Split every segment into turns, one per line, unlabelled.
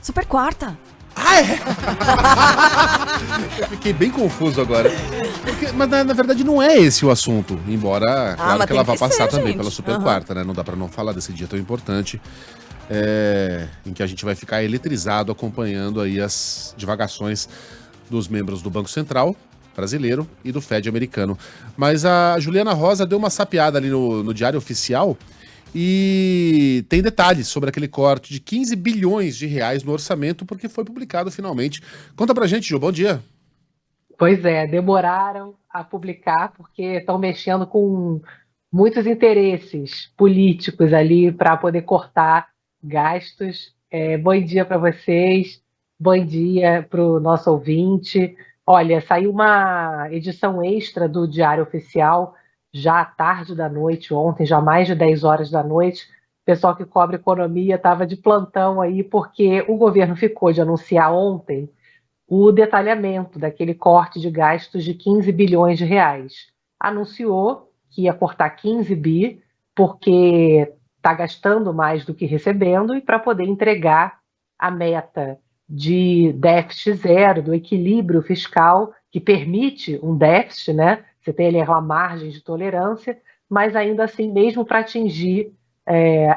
Super quarta.
Ah, é? Eu fiquei bem confuso agora. Mas na verdade não é esse o assunto. Embora, claro que ela vá passar também pela super quarta, né? Não dá pra não falar desse dia tão importante. Em que a gente vai ficar eletrizado acompanhando aí as divagações dos membros do Banco Central brasileiro e do Fed americano. Mas a Juliana Rosa deu uma sapeada ali no Diário Oficial e tem detalhes sobre aquele corte de 15 bilhões de reais no orçamento, porque foi publicado finalmente. Conta pra gente, Ju, bom dia.
Pois é, demoraram a publicar porque estão mexendo com muitos interesses políticos ali para poder cortar gastos. Bom dia para vocês, bom dia para o nosso ouvinte. Olha, saiu uma edição extra do Diário Oficial já à tarde da noite, ontem, já mais de 10 horas da noite. O pessoal que cobre economia estava de plantão aí porque o governo ficou de anunciar ontem o detalhamento daquele corte de gastos de 15 bilhões de reais. Anunciou que ia cortar 15 bi, porque está gastando mais do que recebendo, e para poder entregar a meta de déficit zero, do equilíbrio fiscal, que permite um déficit, né? Você tem ali a margem de tolerância, mas ainda assim, mesmo para atingir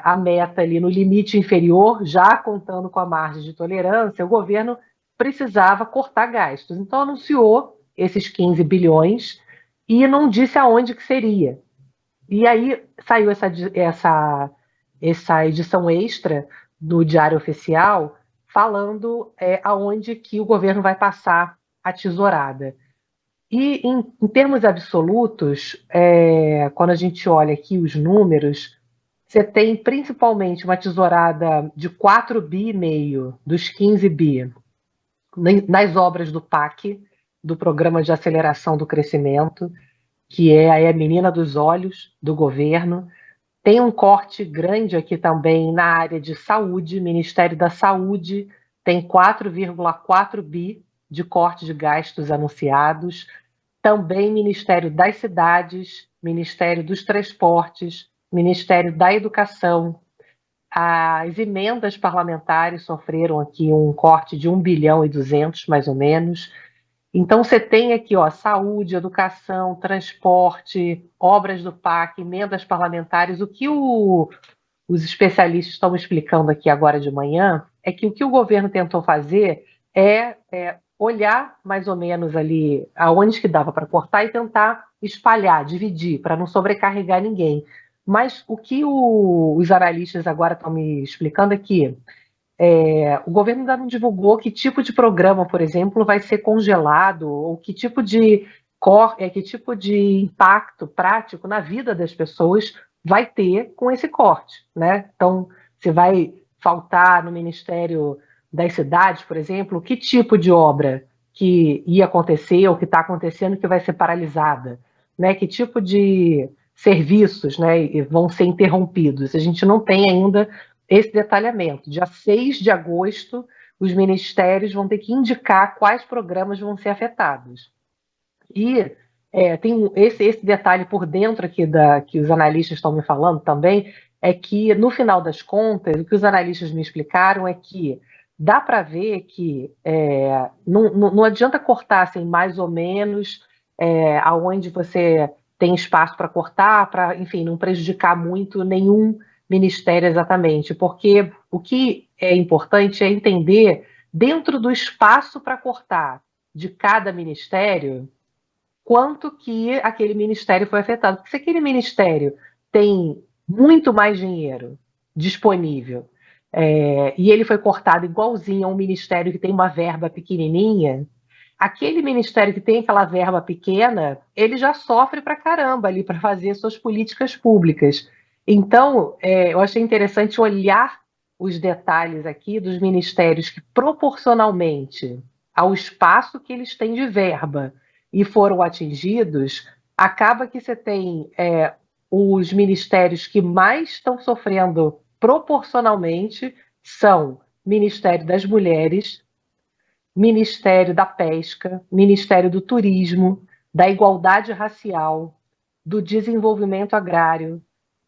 a meta ali no limite inferior, já contando com a margem de tolerância, o governo precisava cortar gastos. Então anunciou esses 15 bilhões e não disse aonde que seria. E aí saiu essa edição extra do Diário Oficial falando aonde que o governo vai passar a tesourada. E em termos absolutos, quando a gente olha aqui os números, você tem principalmente uma tesourada de 4 bi e meio dos 15 bi nas obras do PAC, do Programa de Aceleração do Crescimento, que é a menina dos olhos do governo. Tem um corte grande aqui também na área de saúde, Ministério da Saúde tem 4,4 bi de corte de gastos anunciados. Também Ministério das Cidades, Ministério dos Transportes, Ministério da Educação. As emendas parlamentares sofreram aqui um corte de 1 bilhão e 200, mais ou menos. Então, você tem aqui saúde, educação, transporte, obras do PAC, emendas parlamentares. O que os especialistas estão explicando aqui agora de manhã é que o que o governo tentou fazer é olhar mais ou menos ali aonde que dava para cortar e tentar espalhar, dividir, para não sobrecarregar ninguém. Mas o que os analistas agora estão me explicando é que o governo ainda não divulgou que tipo de programa, por exemplo, vai ser congelado, ou que tipo de impacto prático na vida das pessoas vai ter com esse corte, né? Então, se vai faltar no Ministério das Cidades, por exemplo, que tipo de obra que ia acontecer ou que está acontecendo que vai ser paralisada, né? Que tipo de serviços, né, vão ser interrompidos? A gente não tem ainda esse detalhamento. Dia 6 de agosto, os ministérios vão ter que indicar quais programas vão ser afetados. E tem esse detalhe por dentro aqui que os analistas estão me falando também, é que, no final das contas, o que os analistas me explicaram é que dá para ver que não adianta cortar assim, mais ou menos aonde você tem espaço para cortar, para, enfim, não prejudicar muito nenhum ministério exatamente, porque o que é importante é entender, dentro do espaço para cortar de cada ministério, quanto que aquele ministério foi afetado. Porque se aquele ministério tem muito mais dinheiro disponível e ele foi cortado igualzinho a um ministério que tem uma verba pequenininha, aquele ministério que tem aquela verba pequena, ele já sofre pra caramba ali para fazer suas políticas públicas. Então, eu achei interessante olhar os detalhes aqui dos ministérios que, proporcionalmente ao espaço que eles têm de verba e foram atingidos, acaba que você tem os ministérios que mais estão sofrendo proporcionalmente são Ministério das Mulheres, Ministério da Pesca, Ministério do Turismo, da Igualdade Racial, do Desenvolvimento Agrário,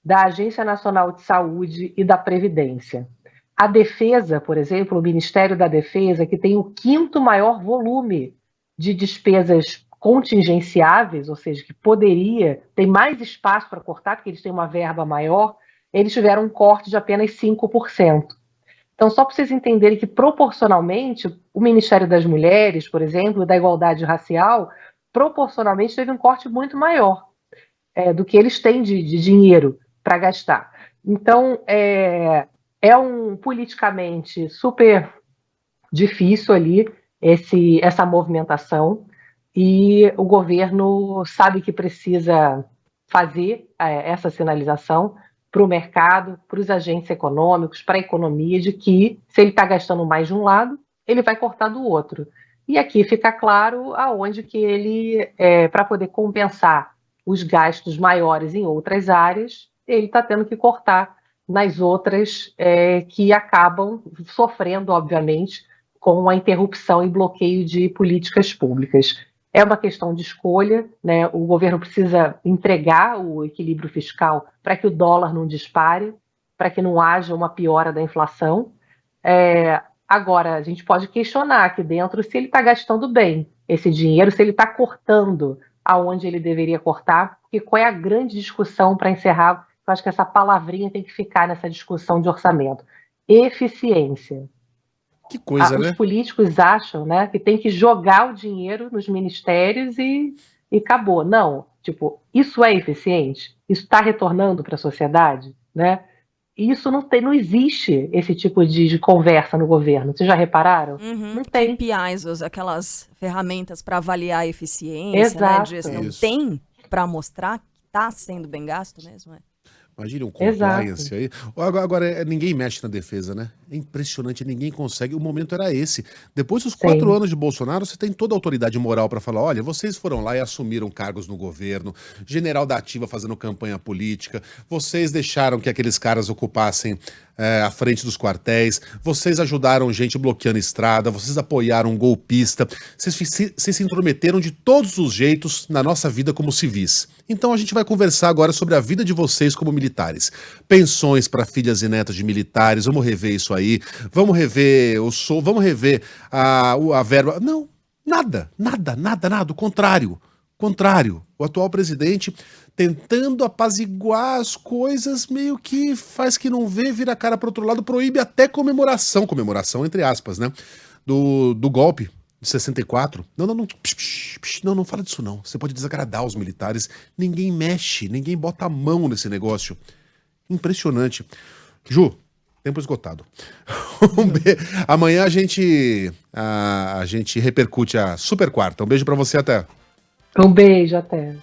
da Agência Nacional de Saúde e da Previdência. A defesa, por exemplo, o Ministério da Defesa, que tem o 5º maior volume de despesas contingenciáveis, ou seja, que tem mais espaço para cortar, porque eles têm uma verba maior, eles tiveram um corte de apenas 5%. Então, só para vocês entenderem que, proporcionalmente, o Ministério das Mulheres, por exemplo, da Igualdade Racial, proporcionalmente teve um corte muito maior do que eles têm de dinheiro para gastar. Então, é um politicamente super difícil ali essa movimentação, e o governo sabe que precisa fazer essa sinalização para o mercado, para os agentes econômicos, para a economia, de que se ele está gastando mais de um lado, ele vai cortar do outro. E aqui fica claro aonde que ele, para poder compensar os gastos maiores em outras áreas, ele está tendo que cortar nas outras que acabam sofrendo, obviamente, com a interrupção e bloqueio de políticas públicas. É uma questão de escolha, né? O governo precisa entregar o equilíbrio fiscal para que o dólar não dispare, para que não haja uma piora da inflação. Agora, a gente pode questionar aqui dentro se ele está gastando bem esse dinheiro, se ele está cortando aonde ele deveria cortar, porque qual é a grande discussão para encerrar? Eu acho que essa palavrinha tem que ficar nessa discussão de orçamento. Eficiência.
Que coisa,
Os políticos acham, né, que tem que jogar o dinheiro nos ministérios e acabou. Não, tipo, isso é eficiente? Isso está retornando para a sociedade? Né? Isso não existe esse tipo de conversa no governo. Vocês já repararam? Não tem.
KPIs, aquelas ferramentas para avaliar a eficiência, né, de gestão. Tem para mostrar que está sendo bem gasto mesmo?
Imagina um compliance aí. Agora, ninguém mexe na defesa, né? É impressionante, ninguém consegue. O momento era esse. Depois dos 4 anos de Bolsonaro, você tem toda a autoridade moral para falar, olha, vocês foram lá e assumiram cargos no governo, general da ativa fazendo campanha política, vocês deixaram que aqueles caras ocupassem à frente dos quartéis, vocês ajudaram gente bloqueando estrada, vocês apoiaram um golpista, vocês se intrometeram de todos os jeitos na nossa vida como civis. Então a gente vai conversar agora sobre a vida de vocês como militares. Pensões para filhas e netas de militares, vamos rever isso aí, vamos rever vamos rever a verba. Não, nada, o contrário. O atual presidente tentando apaziguar as coisas, meio que faz que não vê, vira a cara para outro lado, proíbe até comemoração entre aspas, né, do golpe de 64. Não fala disso não. Você pode desagradar os militares. Ninguém mexe, ninguém bota a mão nesse negócio. Impressionante. Ju, tempo esgotado. Amanhã a gente repercute a super quarta. Um beijo pra você, até.
Um beijo, até.